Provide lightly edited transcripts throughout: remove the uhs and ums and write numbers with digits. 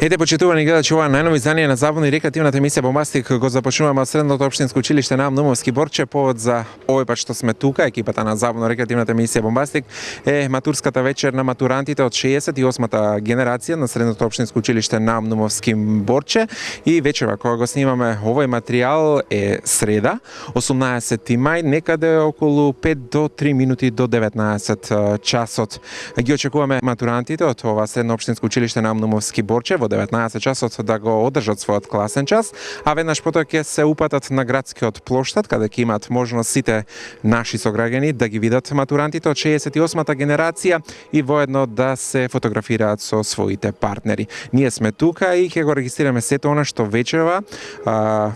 Ете, почитувани гледачи, ова најново издание на Забавно и рекреативната емисија Бомбастик го започнуваме од Средното општинско училиште на Numовски Борче. Повод за овој пат што сме тука, екипата на Забавно рекреативната емисија Бомбастик, е матурската вечер на матурантите од 68-та генерација на Средното општинско училиште на Numовски Борче. И вечерва кога го снимаме овој материјал е среда, 18 мај, некаде околу 5 до 3 минути до 19 часот. Ги очекуваме матурантите од ова Средно општинско училиште на Numовски Борче во 19 часот да го одржат својот класен час, а веднаш потоа ќе се упатат на градскиот плоштад, каде ќе имат можност сите наши сограѓани да ги видат матурантите од 68-та генерација и воедно да се фотографираат со своите партнери. Ние сме тука и ќе го регистрираме сето она што вечерва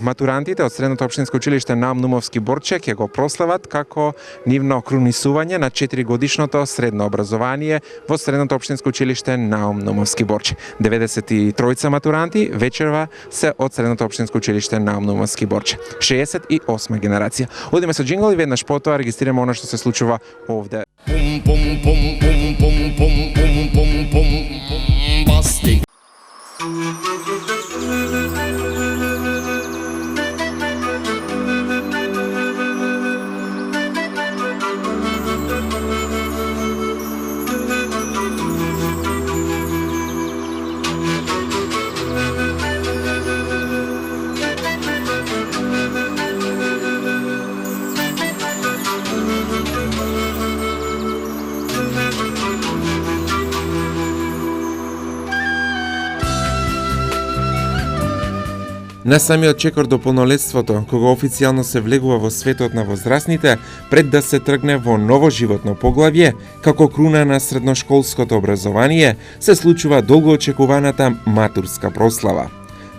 матурантите од Средното општинско училиште на Numовски Борче ќе го прослават како нивно крунисување на 4-годишното средно образование во Средното општинско училиште на Numовски Борче. 93 матуранти вечерва се од Средното општинско училиште на Numовски Борче. 68 генерација. Одиме со джингл и веднаш потоа регистрираме она што се случува овде. Бастик. На самиот чекор до полнолетството, кога официјално се влегува во светот на возрастните, пред да се тргне во ново животно поглавје, како круна на средношколското образование, се случува долго очекуваната матурска прослава.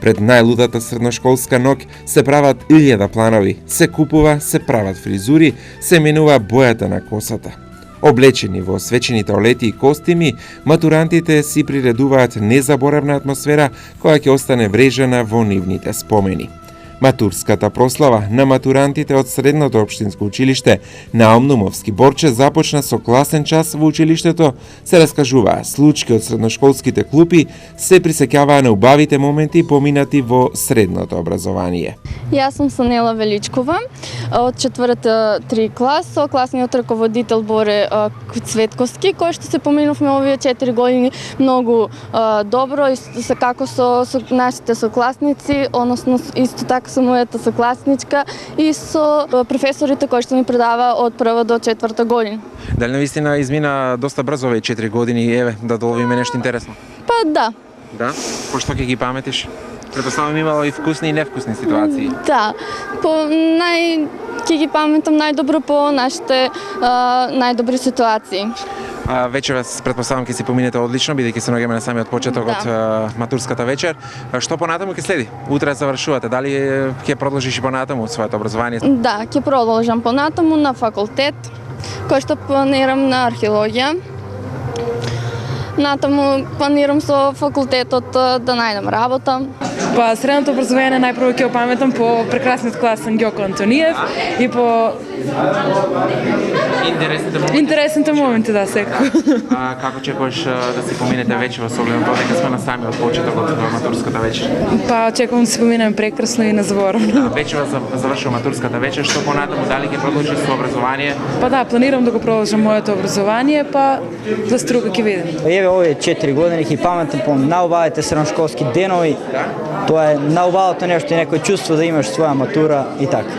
Пред најлудата средношколска ноќ се прават 1000 планови, се купува, се прават фризури, се менува бојата на косата. Облечени во свечените олети и костими, матурантите си приредуваат незаборавна атмосфера која ќе остане врежана во нивните спомени. Матурската прослава на матурантите од Средното општинско училиште на Numовски Борче започна со класен час во училиштето, се раскажуваа случаи од средношколските клупи, се присеќаваа на убавите моменти поминати во средното образование. Јас сум Санела Величкова, од 4-3 клас, со класниот раководител Боре Цветковски, кој што се поминувме овие 4 години многу добро, и како со нашите сокласници, односно исто така со мојата сокласничка и со професорите кои што ни предава од 1 до 4 година. Дали навистина измина доста брзо овие 4 години и еве да доловиме нешто интересно? Па да. Да? Пошто ќе ги паметиш? Предпоставам имало и вкусни и невкусни ситуации. Да. Ќе ги паметам најдобро по нашите најдобри ситуации. Вечерва предпоставам ќе си поминете одлично, бидејќи се наоѓаме на самиот почеток од матурската вечер. Што понатаму ќе следи? Утре завршувате, дали ќе продолжиш и понатаму своето образование? Да, ќе продолжам понатаму на факултет, кој што планирам на археологија. Натаму планирам со факултетот да најдам работа. Па средното образование најпрво ќе опаметам по прекрасниот класен Ѓоко Антониев и по интересните моменти, да, секако. Како очекуваш да си поминете вечерва со оглед на тоа дека сме на самиот почеток од матурската вечер? Па очекувам да си поминеме прекрасно и незаборавно. Вечерва завршува матурската вечер, што понатаму дали ќе продолжиш со образование? Па да, планирам да го продолжам моето образование, па за струка ќе видим. Еве овие 4 години ќе паметам по најубавите средношколски денови. Тоа е најубавото нешто и некој чувство да имаш своја матура и така.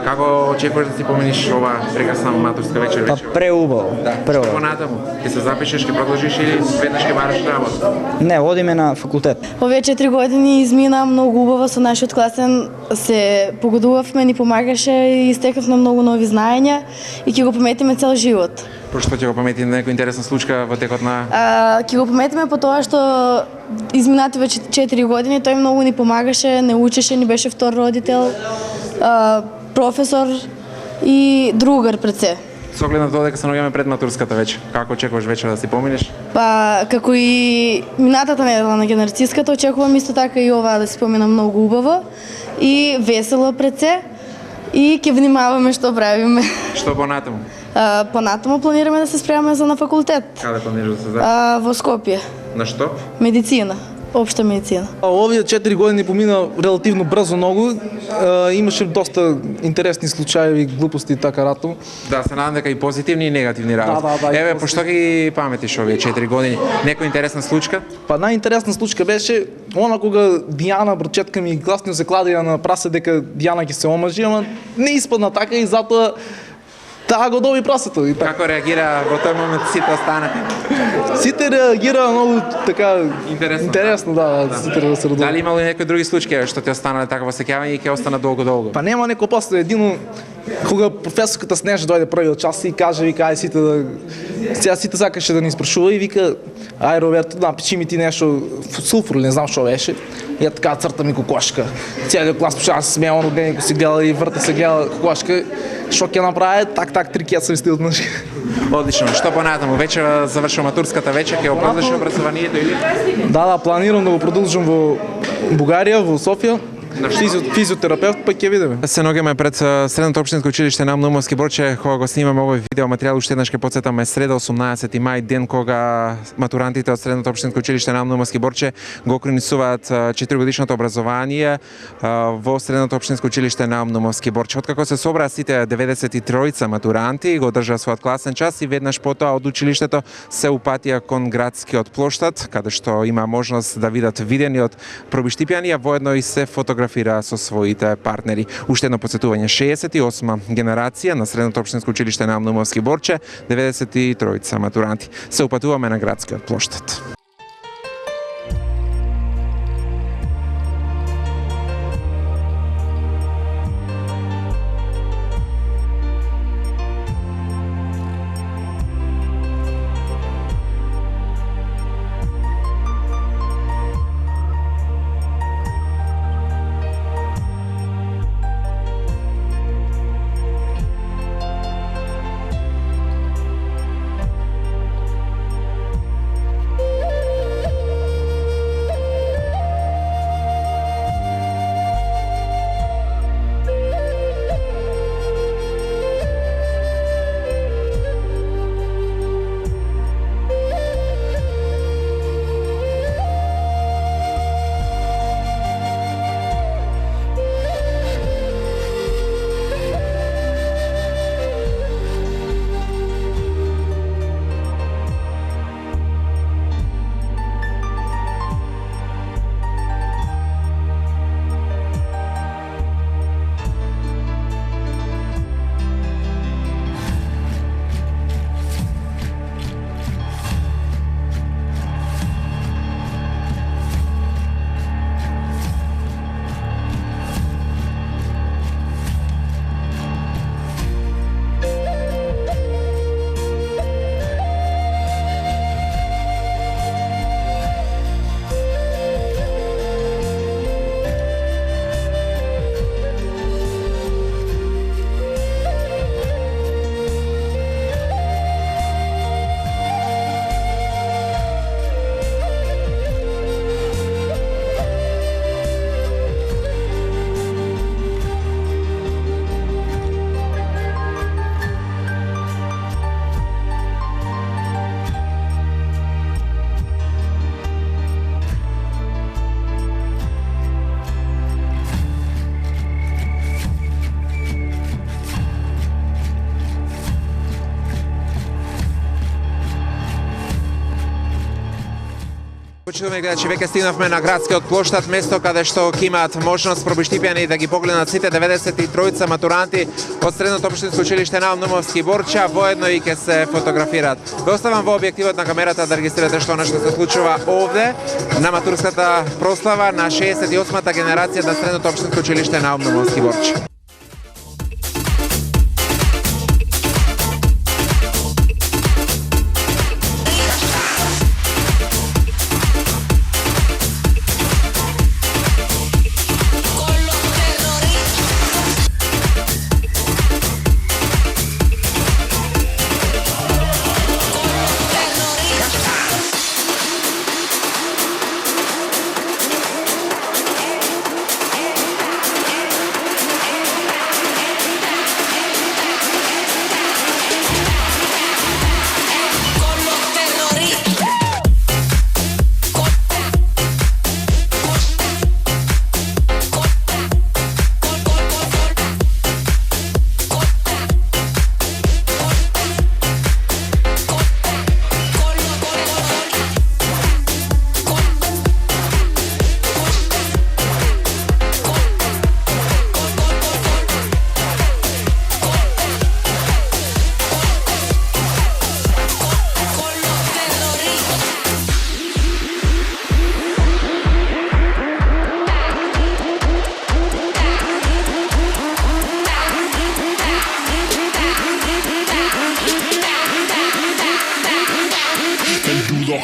Како очекуваш да си поминиш ова прекрасна матурска вечер? Па преубаво. Што понатаму? Ќе се запишеш, ќе продолжиш или веднаш ќе бараш работа? Не, одиме на факултет. Овие 4 години измина многу убаво со нашиот класен, се погодувавме, ни помагаше и стекавме многу нови знаења и ќе го паметиме цел живот. Пошто ќе го паметиме некоја интересна случка во текот на... Ќе го паметиме по тоа што изминати веќе 4 години тој многу ни помагаше, не учеше, ни беше втор родител, професор и другар пред се. Со оглед на тоа дека се наоѓаме пред матурската вечер, како очекуваш вечер да си поминеш? Па, како и минатата недела на генерацијската, очекувам исто така и ова да си поминам многу убаво и весело пред се и ќе внимаваме што правиме. Што понатаму? Понатаму планираме да се спремаме за на факултет. Каде планираш да се запишеш? Во Скопје. На што? Медицина. обща медицина. Овие 4 години помина релативно брзо много. Имаше доста интересни случаи и глупости така рато. Да, се надам дека и позитивни и негативни работи. Да, и Еве, позитивни. пошто ги паметиш овие 4 години? Некоја интересна случка? Па најинтересна случка беше она кога Диана, братчетка ми, гласно се кладеја на прасе дека Диана ќе се омажи, ама не испадна така и затоа таа го доби прасето. И така. Како реагира во тој момент сите останати? Сите реагира многу така Интересно, да, сите да се радуват. Дали имало и некои други случаи што ти останале така во сеќавање и ќе остана долго? Па нема некој после едино кога професорката Снежа дојде првиот час и каже, вика, ај сите да сега сите сакаше да ни спрашува и вика, ај Роберто, напиши ми ти нешто сулфур, не знам што беше. И ја така црта ми кокошка. Целиот клас почна да се смее, оно ден се гледа и врта се гледа кокошка. Што ќе направи? Так, три кеца ми стил однаш. Одлично. Што понатаму? Веќе завршува матурската вечер, ќе го продолжиш образованието или? Да, планирам да го продолжам во Бугарија, во Софија. Физиотерапевт, па ќе видиме. Се ногеме пред Средното општинско училиште на Наумовски Борче, кога го снимаме овој видеоматеријал, уште еднаш ќе потсетаме среда 18 мај, ден кога матурантите од Средното општинско училиште на Наумовски Борче го окрунисуваат 4-годишното образование во Средното општинско училиште на Наумовски Борче. Откако се собраа сите 93 матуранти, го одржаа својот класен час и веднаш потоа од училиштето се упатија кон градскиот плоштад, каде што има можност да видат видениот пробиштипјани, а воедно и се фотографира со своите партнери. Уште едно подсетување, 68 генерација на Средното општинско училиште на Наумовски Борче, 93 матуранти. Се упатуваме на градскиот плоштад. Почитуваме гледачи, веќе стигнавме на градскиот плоштад, место каде што ќе имаат можност пробиштипјани да ги погледнат сите 93 матуранти од Средното општинско училиште на Наумовски Борче, воедно и ќе се фотографираат. Ве оставам во објективот на камерата да регистрирате што нешто се случува овде на матурската прослава на 68-та генерација на Средното општинско училиште на Наумовски Борче.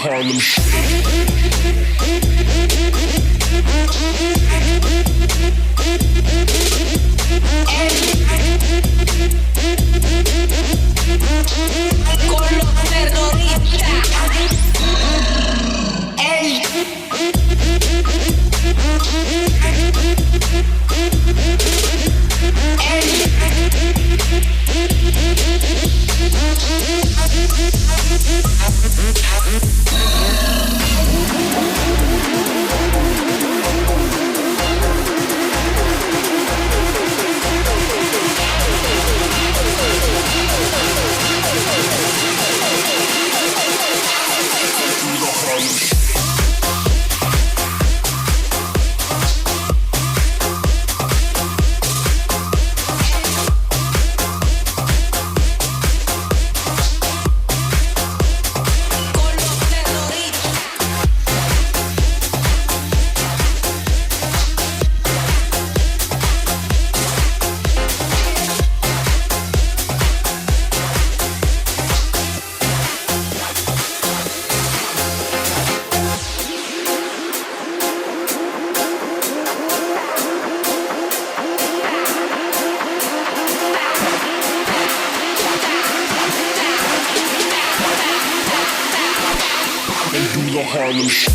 Harlem Shake. Con los terroristas. The Harlem Shake.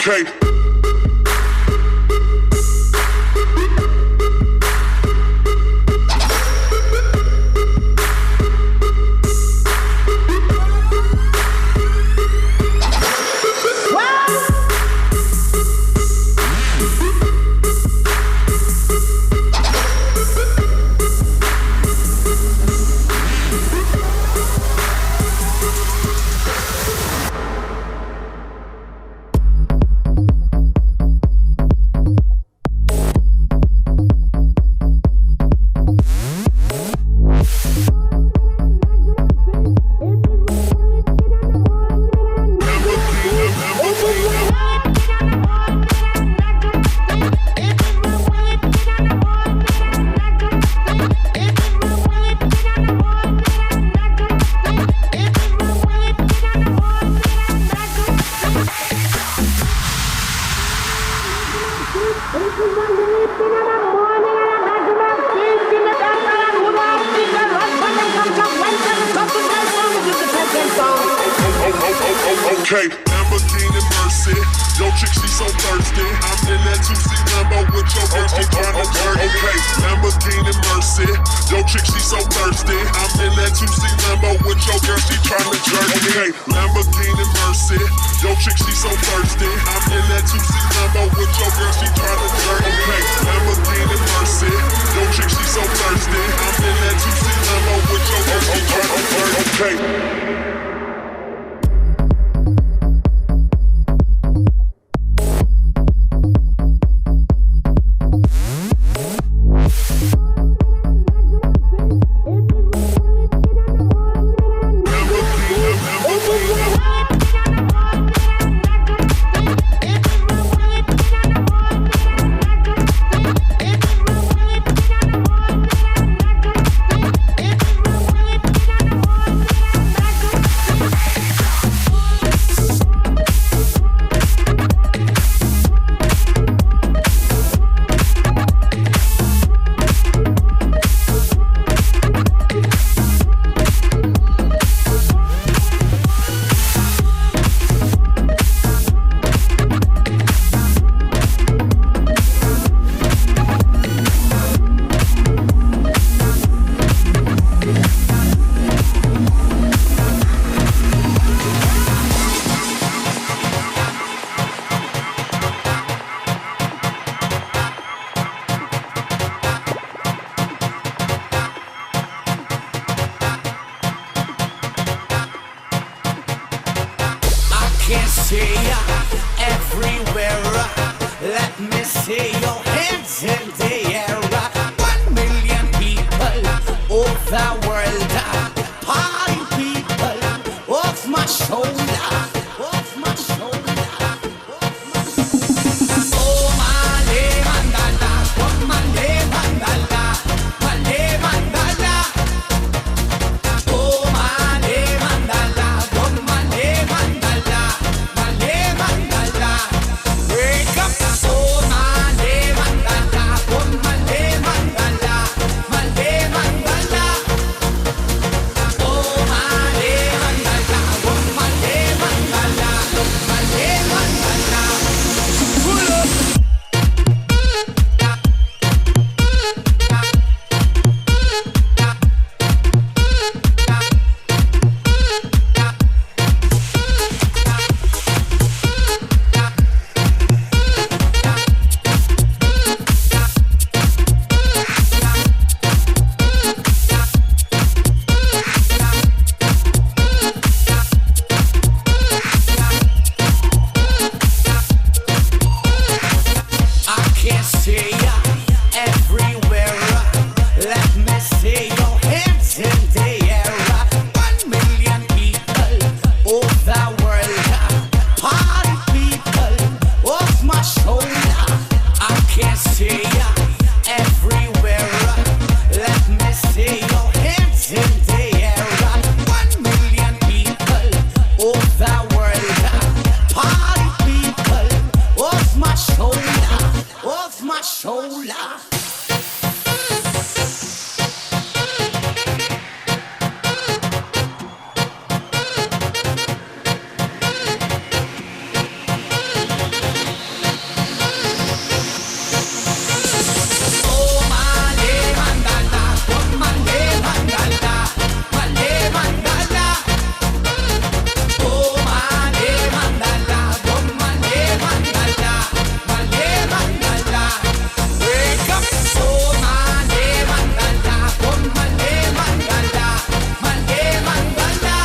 Okay. Okay, Lamborghini Mercy. Yo, chick, she so thirsty. I'm in that 2C Lambo with your girl, she tryna jerk. Okay, Lamborghini Mercy. Yo, chick, she so thirsty. I'm in that 2C Lambo with your girl, she tryna jerk. Okay, Lamborghini Mercy. Yo, chick, she so thirsty. I'm in that 2C Lambo with your girl, she tryna jerk. Okay, Lamborghini Mercy. Yo, chick, she so thirsty. I'm in that 2C Lambo with your girl, she tryna jerk. Okay. see ya everywhere. Let me see your hands in the air. 1 million people of the world. Party people off my shoulder. Off my shoulder. Oh, male mandala. Oh, male mandala. Male mandala. Oh, male mandala. Oh, male mandala. Male mandala. Wake up. Oh, male mandala. Oh, male mandala. Male mandala. Oh, male mandala. Oh, male mandala. Male mandala. Pull up. I can see ya everywhere. Let me see your hands in the air. 1 million people of the world. Party people off my shoulder. I can see ya everywhere. Let me see your hands in the air. 1 million people of the world. Party people off my shoulder. Off my shoulder. Oh, male mandala. Oh, male mandala. Male mandala. Oh, male mandala. Oh, male mandala. Male mandala. Wake up. Oh, male mandala. Oh, male mandala. Male mandala.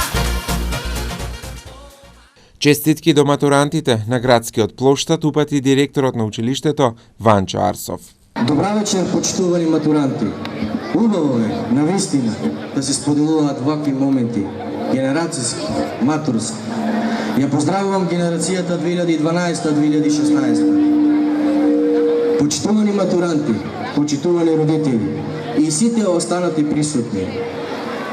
Честитки до матурантите на градскиот плоштад упати директорот на училиштето Ванчо Арсов. Добра вечер, почитувани матуранти. Убаво е, навистина, да се споделуваат вакви моменти, генерацијски, матурски. Ја поздравувам генерацијата 2012-2016. Почитувани матуранти, почитувани родители и сите останати присутни.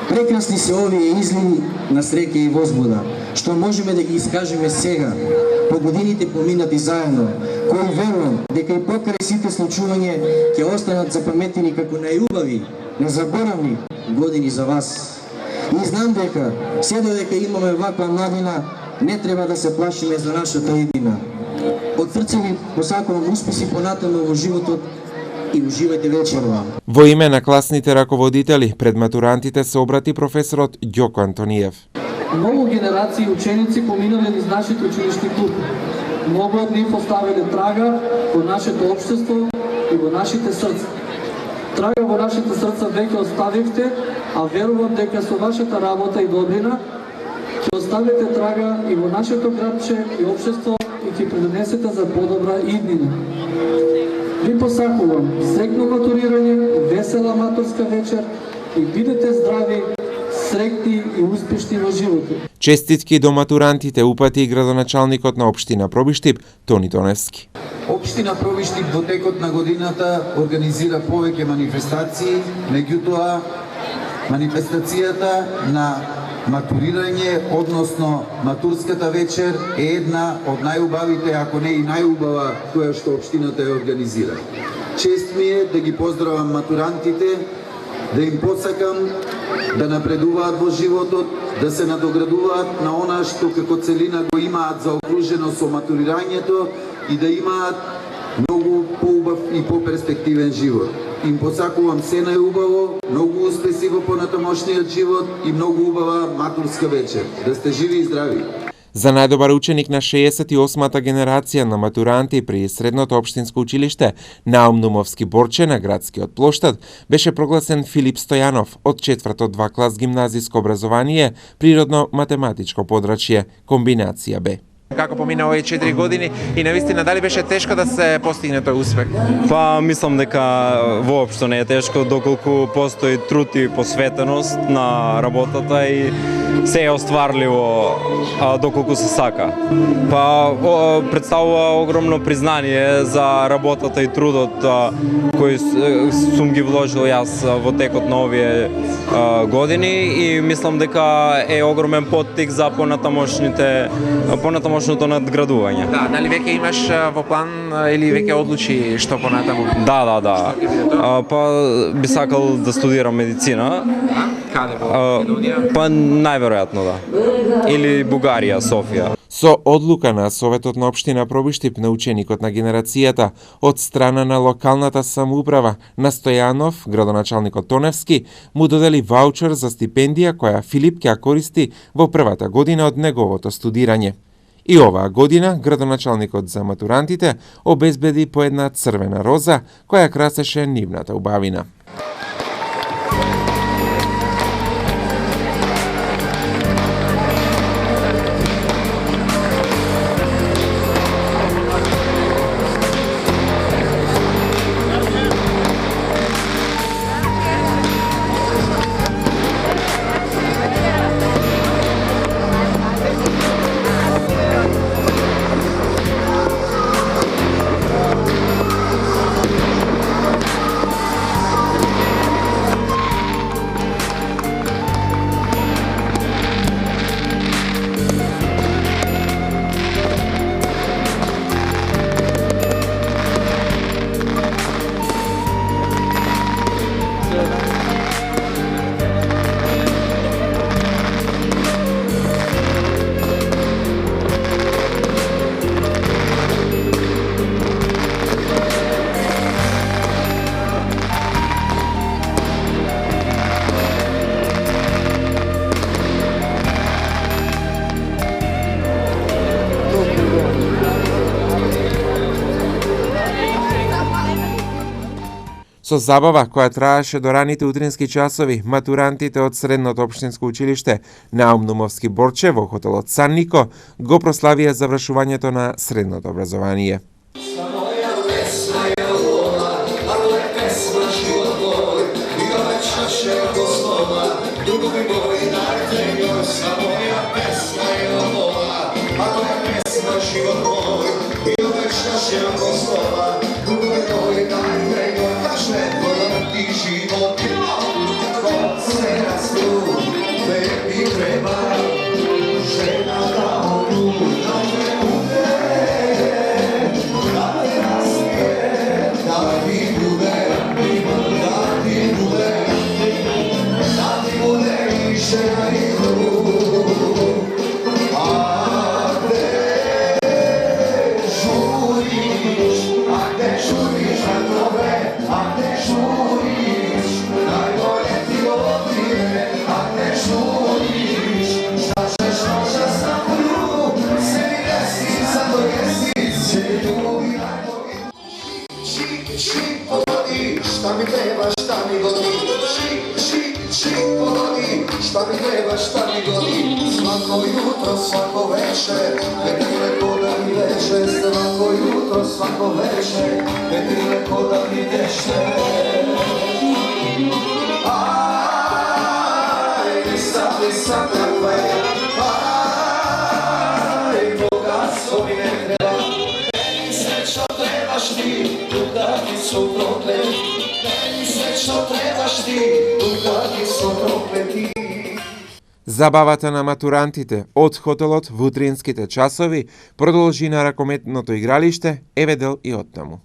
Прекрасни се овие изливи на среќа и возбуда, што можеме да ги искажеме сега, по годините поминати заедно, кои верувам дека и покрај сите случувања ќе останат запаметени како најубави, незаборавни години за вас. И знам дека, се додека имаме ваква младина, не треба да се плашиме за нашата иднина. Од срце ви посакувам успеси понатаму во животот и уживајте вечерва. Во име на класните раководители пред матурантите се обрати професорот Ѓоко Антониев. Многу генерации ученици поминале низ нашите училишни клуб. Многу од нив оставиле трага во нашето општество и во нашите срца. Трага во нашите срца веќе оставивте, а верувам дека со вашата работа и добрина ќе оставите трага и во нашето градче и општество и ќе придонесете за подобра иднина. Ви посакувам среќно матурирање, весела матурска вечер и бидете здрави, среќни и успешни во животот. Честитки до матурантите упати и градоначалникот на општина Пробиштип Тони Тоневски. Општина Пробиштип во текот на годината организира повеќе манифестации, меѓутоа манифестацијата на матурирање, односно матурската вечер е една од најубавите, ако не и најубава, која што општината ја организира. Чест ми е да ги поздравам матурантите, да им посакам да напредуваат во животот, да се надоградуваат на она што како целина го имаат заокружено со матурирањето и да имаат многу поубав и поперспективен живот. Им посакувам се најубаво, многу успеси во понатамошниот живот и многу убава матурска вечер. Да сте живи и здрави! За најдобар ученик на 68-та генерација на матуранти при Средното општинско училиште Наум Нумовски Борче на градскиот плоштад беше прогласен Филип Стојанов од 4-2 клас гимназиско образование, природно-математичко подрачје, комбинација Б. Како помина овие 4 години и навистина дали беше тешко да се постигне тој успех? Па мислам дека воопшто не е тешко доколку постои труд и посветеност на работата и се е остварливо доколку се сака. Па представува огромно признание за работата и трудот кој сум ги вложил јас во текот на овие години и мислам дека е огромен поттик за понатамошното надградување. Да, дали веќе имаш во план или веќе одлучи што понатаму? Да. Па би сакал да студирам медицина. Каде во Македонија? Па најверојатно да. Или Бугарија, Софија. Со одлука на Советот на општина Пробиштип на ученикот на генерацијата од страна на локалната самоуправа на Стојанов, градоначалникот Тоневски, му додели ваучер за стипендија која Филип ќе користи во првата година од неговото студирање. И оваа година градоначалникот за матурантите обезбеди по една црвена роза која красеше нивната убавина. Со забава која траеше до раните утрински часови, матурантите од Средното општинско училиште Наум Нумовски Борче во хотелот Саннико го прославија завршувањето на средното образование. Забавата на матурантите од хотелот во утринските часови продолжи на ракометното игралиште Еведел и оттаму.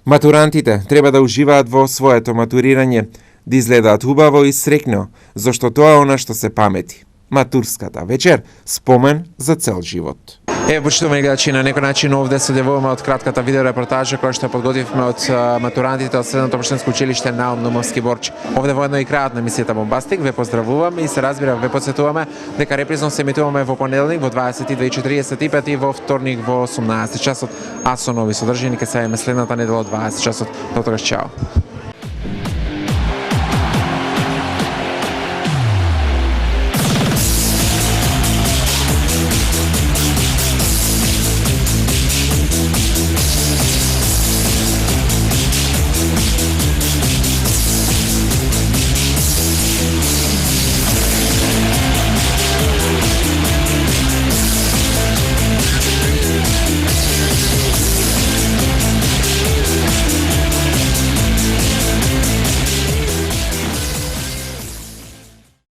Матурантите треба да уживаат во своето матурирање, да изгледаат убаво и среќно, зашто тоа е она што се памети. Матурската вечер, спомен за цел живот. Почитувани гледачи, на некој начин овде соделуваме од кратката видеорепортажа која што подготвивме од матурантите од Средното општинско училиште Наум Нумовски Борче. Овде воедно и крајот на емисијата Бомбастик, ве поздравуваме и се разбира, ве подсетуваме дека репризно се емитуваме во понеделник во 22:45 и во вторник во 18 часот, а со нови содржини ќе се јавиме следната недела од 20 часот. До тогаш, чао.